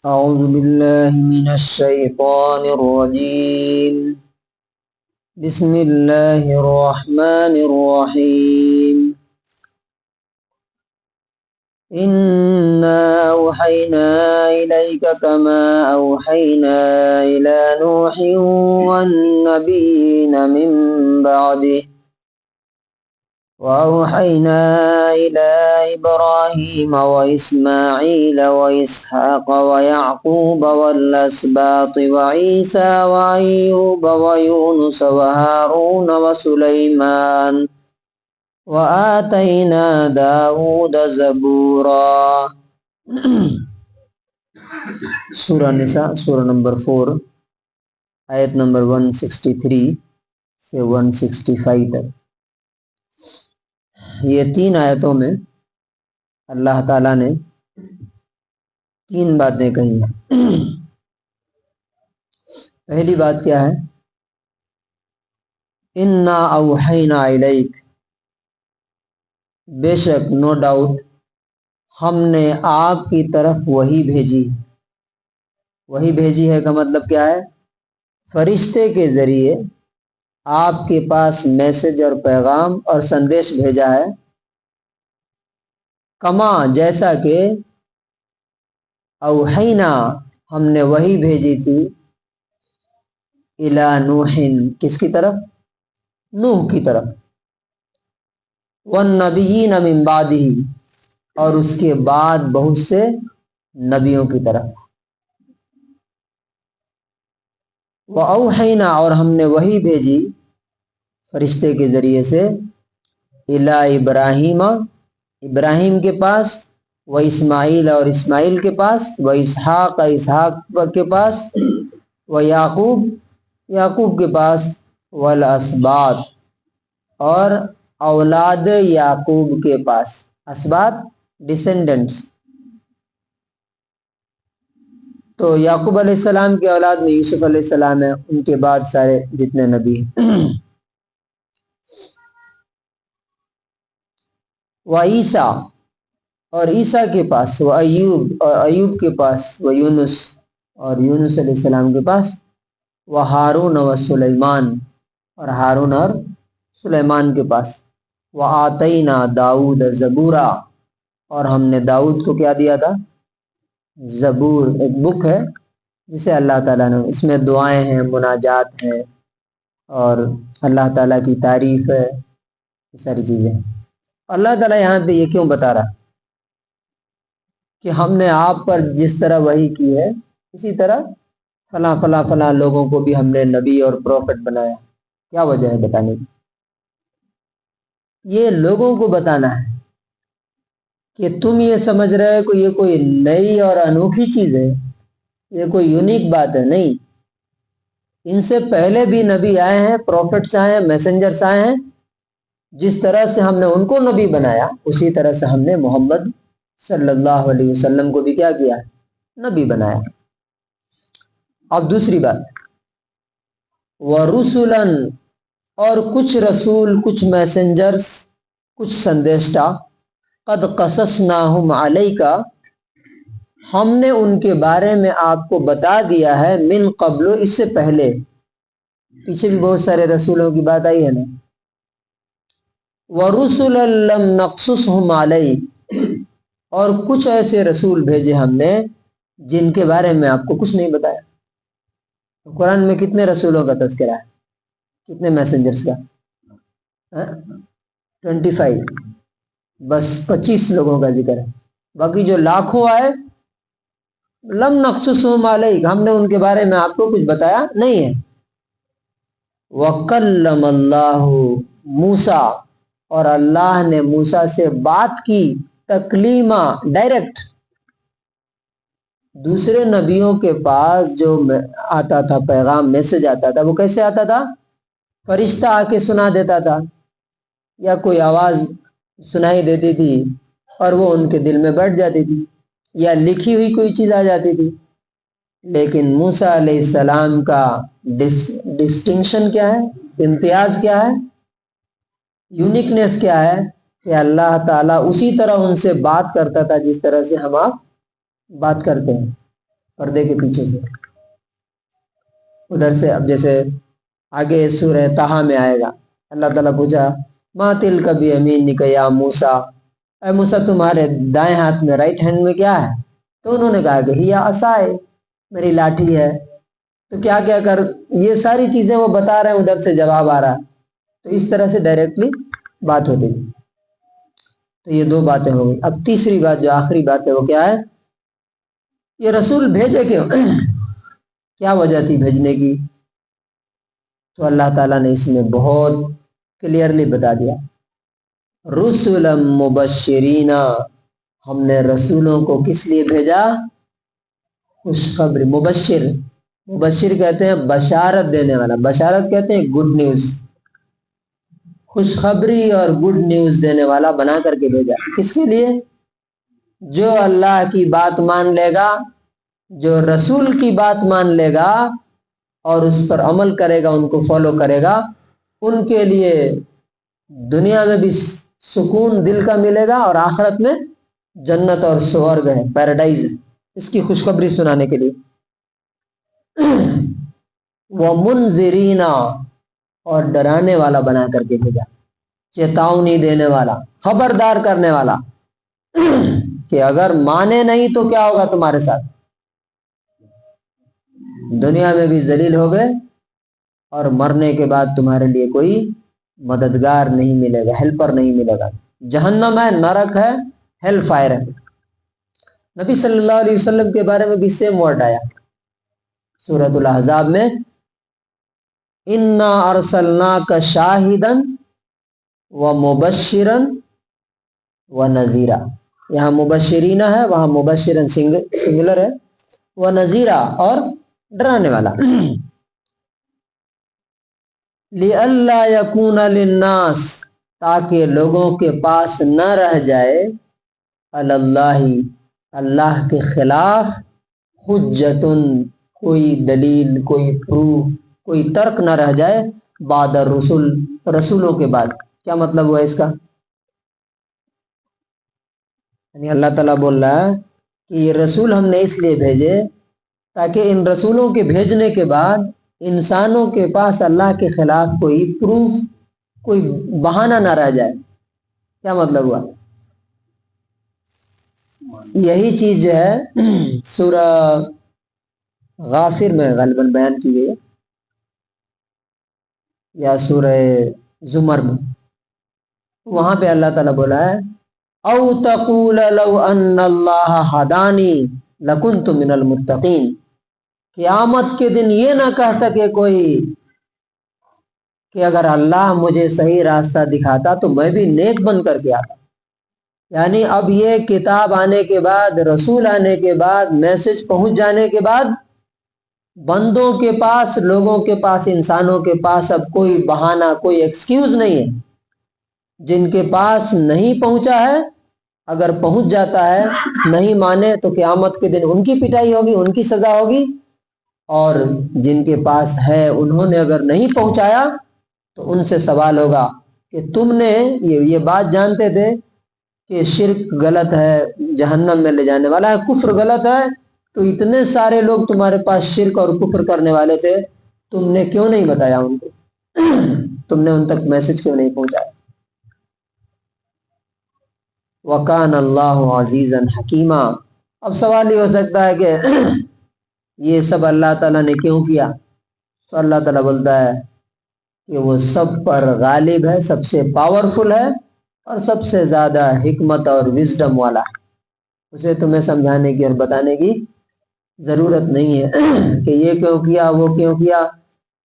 أعوذ بالله من الشيطان الرجيم. بسم الله الرحمن الرحيم. إنا أوحينا إليك كما أوحينا إلى نوح والنبيين من بعده وأوحينا إلى إبراهيم وإسماعيل وإسحاق ويعقوب والأسباط وعيسى وأيوب ويونس وهارون وسليمان وآتينا داود زبورا. سورہ نساء سورہ نمبر 4 آیت نمبر 163 سے 165 تک. یہ 3 آیتوں میں اللہ تعالیٰ نے 3 باتیں کہی ہیں. پہلی بات کیا ہے؟ انا اوحینا الیک، بے شک نو ڈاؤٹ ہم نے آپ کی طرف وحی بھیجی. وحی بھیجی ہے کا مطلب کیا ہے؟ فرشتے کے ذریعے آپ کے پاس میسج اور پیغام اور سندیش بھیجا ہے. کما جیسا کہ اوحینا ہم نے وحی بھیجی تھی الی نوح کس کی طرف؟ نوح کی طرف. والنبیین من بعدہ اور اس کے بعد بہت سے نبیوں کی طرف. وَأَوْحَيْنَا اور ہم نے وحی بھیجی فرشتے کے ذریعے سے الی ابراہیم ابراہیم کے پاس، و اسماعیل اور اسماعیل کے پاس، و اسحاق اسحاق کے پاس، و یعقوب یعقوب کے پاس، والاسباط اور اولاد یعقوب کے پاس. اسباط ڈسینڈنٹس. تو یعقوب علیہ السلام کے اولاد میں یوسف علیہ السلام ہے، ان کے بعد سارے جتنے نبی ہیں. و عیسیٰ اور عیسیٰ کے پاس، و ایوب اور ایوب کے پاس، و یونس اور یونس علیہ السلام کے پاس، و ہارون و سلیمان اور ہارون اور سلیمان کے پاس. و آتینا داود زبورا اور ہم نے داؤد کو کیا دیا تھا؟ زبور. ایک بک ہے جسے اللہ تعالیٰ نے، اس میں دعائیں ہیں، مناجات ہیں اور اللہ تعالیٰ کی تعریف ہے، یہ ساری چیزیں. اللہ تعالیٰ یہاں پہ یہ کیوں بتا رہا کہ ہم نے آپ پر جس طرح وحی کی ہے اسی طرح فلاں فلاں فلاں لوگوں کو بھی ہم نے نبی اور پروفٹ بنایا. کیا وجہ ہے بتانے کی؟ یہ لوگوں کو بتانا ہے کہ تم یہ سمجھ رہے ہو کہ یہ کوئی نئی اور انوکھی چیز ہے، یہ کوئی یونیک بات ہے. نہیں، ان سے پہلے بھی نبی آئے ہیں، پروفٹس آئے ہیں، میسنجرس آئے ہیں. جس طرح سے ہم نے ان کو نبی بنایا اسی طرح سے ہم نے محمد صلی اللہ علیہ وسلم کو بھی کیا کیا؟ نبی بنایا. اب دوسری بات، وَرُسُلًا اور کچھ رسول، کچھ میسنجرز، کچھ سندیشٹا، قد قصصناہم علیک ہم نے ان کے بارے میں آپ کو بتا دیا ہے، من قبل اس سے پہلے. پیچھے بھی بہت سارے رسولوں کی بات آئی ہے نا. وَرُسُلًا لَمْ نَقْصُصْهُمْ عَلَيْكَ اور کچھ ایسے رسول بھیجے ہم نے جن کے بارے میں آپ کو کچھ نہیں بتایا. قرآن میں کتنے رسولوں کا تذکرہ ہے؟ کتنے میسنجرز کا؟ 25. بس 25 لوگوں کا ذکر ہے. باقی جو لاکھوں آئے لم نقصصہم علیک ہم نے ان کے بارے میں آپ کو کچھ بتایا نہیں ہے. وَكَلَّمَ اللَّهُ موسیٰ اور اللہ نے موسیٰ سے بات کی تکلیما ڈائریکٹ. دوسرے نبیوں کے پاس جو آتا تھا پیغام، میسج آتا تھا، وہ کیسے آتا تھا؟ فرشتہ آ کے سنا دیتا تھا یا کوئی آواز سنائی دیتی تھی اور وہ ان کے دل میں بیٹھ جاتی تھی، یا لکھی ہوئی کوئی چیز آ جاتی تھی. لیکن موسیٰ علیہ السلام کا ڈسٹنکشن کیا ہے؟ امتیاز کیا ہے؟ یونیکنیس کیا ہے؟ کہ اللہ تعالیٰ اسی طرح ان سے بات کرتا تھا جس طرح سے ہم آپ بات کرتے ہیں. پردے کے پیچھے سے ادھر سے. اب جیسے آگے سورہ طٰہٰ میں آئے گا, اللہ تعالیٰ پوچھا ما تلک بیمینک یا موسیٰ, اے موسیٰ تمہارے دائیں ہاتھ میں, رائٹ ہینڈ میں کیا ہے؟ تو انہوں نے کہا کہ ہیا عصائے, میری لاٹھی ہے. تو کیا کیا کر یہ ساری چیزیں وہ بتا رہے ہیں, ادھر سے جواب آ رہا ہے. تو اس طرح سے ڈائریکٹلی بات ہوتی ہے. تو یہ دو باتیں ہو گئی. اب تیسری بات جو آخری بات ہے وہ کیا ہے؟ یہ رسول بھیجے کیوں؟ کیا وجہ تھی بھیجنے کی؟ تو اللہ تعالیٰ نے اس میں بہت کلیئرلی بتا دیا. رسلا مبشرین, ہم نے رسولوں کو کس لیے بھیجا؟ خوشخبری. مبشر, مبشر کہتے ہیں بشارت دینے والا, بشارت کہتے ہیں گڈ نیوز, خوشخبری اور گڈ نیوز دینے والا بنا کر کے بھیجا. کس کے لیے؟ جو اللہ کی بات مان لے گا, جو رسول کی بات مان لے گا اور اس پر عمل کرے گا, ان کو فالو کرے گا, ان کے لیے دنیا میں بھی سکون دل کا ملے گا اور آخرت میں جنت اور سورگ ہے, پیراڈائز ہے. اس کی خوشخبری سنانے کے لیے. وَمُنذِرِينَ, اور ڈرانے والا بنا کر کے بھیجا, چیتاونی دینے والا, خبردار کرنے والا کہ اگر مانے نہیں تو کیا ہوگا تمہارے ساتھ, دنیا میں بھی ذلیل ہو گئے اور مرنے کے بعد تمہارے لیے کوئی مددگار نہیں ملے گا, ہیلپر نہیں ملے گا. جہنم ہے, نرک ہے, ہیل فائر ہے. نبی صلی اللہ علیہ وسلم کے بارے میں بھی سیم ورڈ آیا سورۃ الاحزاب میں, انا ارسلناک شاہدا ومبشرا ونذیرا. یہاں مبشرین ہے, وہاں مبشرا سنگولر ہے, ونذیرا اور ڈرانے والا. لئلا یکون للناس, تاکہ لوگوں کے پاس نہ رہ جائے, اللہ, اللہ کے خلاف, حجتن, کوئی دلیل, کوئی پروف, کوئی ترک نہ رہ جائے, بعد الرسل, رسولوں کے بعد. کیا مطلب ہوا اس کا؟ یعنی اللہ تعالیٰ بول رہا ہے کہ یہ رسول ہم نے اس لیے بھیجے تاکہ ان رسولوں کے بھیجنے کے بعد انسانوں کے پاس اللہ کے خلاف کوئی پروف, کوئی بہانہ نہ رہ جائے. کیا مطلب ہوا؟ یہی چیز جو ہے سورہ غافر میں غالباً بیان کی گئی ہے یا سورہ زمر میں. وہاں پہ اللہ تعالیٰ بولا ہے او تقول لو ان اللہ ہدانی لکنت من المتقین. قیامت کے دن یہ نہ کہہ سکے کوئی کہ اگر اللہ مجھے صحیح راستہ دکھاتا تو میں بھی نیک بن کر کے آتا. یعنی اب یہ کتاب آنے کے بعد, رسول آنے کے بعد, میسج پہنچ جانے کے بعد بندوں کے پاس, لوگوں کے پاس, انسانوں کے پاس اب کوئی بہانہ, کوئی ایکسکیوز نہیں ہے. جن کے پاس نہیں پہنچا ہے, اگر پہنچ جاتا ہے, نہیں مانے تو قیامت کے دن ان کی پٹائی ہوگی, ان کی سزا ہوگی. اور جن کے پاس ہے, انہوں نے اگر نہیں پہنچایا تو ان سے سوال ہوگا کہ تم نے یہ بات جانتے تھے کہ شرک غلط ہے, جہنم میں لے جانے والا ہے, کفر غلط ہے, تو اتنے سارے لوگ تمہارے پاس شرک اور کفر کرنے والے تھے, تم نے کیوں نہیں بتایا ان کو؟ تم نے ان تک میسج کیوں نہیں پہنچایا؟ وَكَانَ اللَّهُ عَزِيزًا حَكِيمًا. اب سوال یہ ہو سکتا ہے کہ یہ سب اللہ تعالیٰ نے کیوں کیا؟ تو اللہ تعالیٰ بولتا ہے کہ وہ سب پر غالب ہے, سب سے پاورفل ہے اور سب سے زیادہ حکمت اور وزڈم والا ہے. اسے تمہیں سمجھانے کی اور بتانے کی ضرورت نہیں ہے کہ یہ کیوں کیا, وہ کیوں کیا.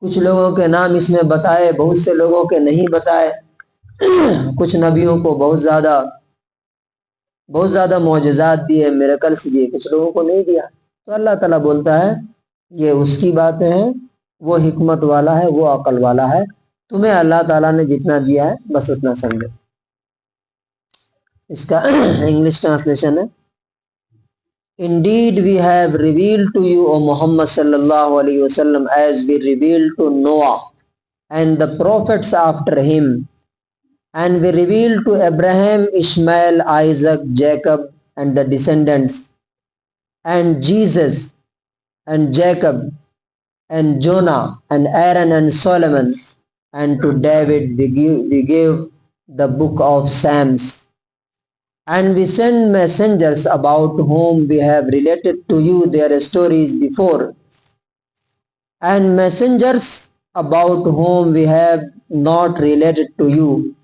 کچھ لوگوں کے نام اس میں بتائے, بہت سے لوگوں کے نہیں بتائے. کچھ نبیوں کو بہت زیادہ معجزات دیے, میریکلس دیے, کچھ لوگوں کو نہیں دیا. تو اللہ تعالیٰ بولتا ہے یہ اس کی باتیں ہیں, وہ حکمت والا ہے, وہ عقل والا ہے. تمہیں اللہ تعالیٰ نے جتنا دیا ہے بس اتنا سمجھو. اس کا انگلش ٹرانسلیشن ہے Indeed we have revealed to you, O Muhammad sallallahu alaihi wasallam, as we revealed to Noah and the prophets after him, and we revealed to Abraham, Ishmael, Isaac, Jacob and the descendants, and Jesus and Jacob and Jonah and Aaron and Solomon, and to David we gave the book of Psalms. And we send messengers about whom we have related to you their stories before, and messengers about whom we have not related to you.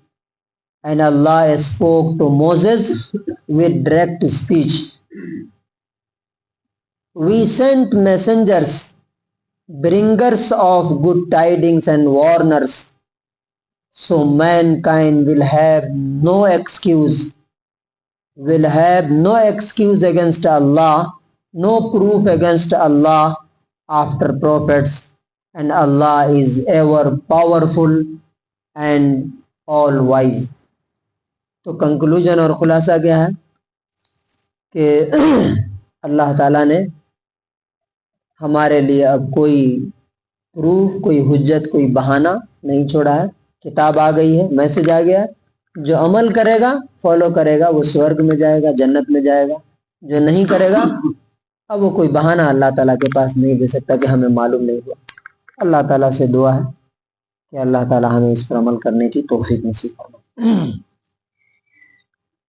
And Allah spoke to Moses with direct speech. We sent messengers, bringers of good tidings and warners, so mankind will have no excuse against Allah, no proof against Allah after prophets, and Allah is ever powerful and all wise. تو conclusion اور خلاصہ کیا ہے کہ اللہ تعالیٰ نے ہمارے لیے اب کوئی پروف، کوئی حجت، کوئی بہانہ نہیں چھوڑا ہے. کتاب آ گئی ہے، میسج آ گیا، جو عمل کرے گا، فالو کرے گا، وہ سورگ میں جائے گا، جنت میں جائے گا. جو نہیں کرے گا اب وہ کوئی بہانہ اللہ تعالیٰ کے پاس نہیں دے سکتا کہ ہمیں معلوم نہیں ہوا. اللہ تعالیٰ سے دعا ہے کہ اللہ تعالیٰ ہمیں اس پر عمل کرنے کی توفیق نصیب فرمائے.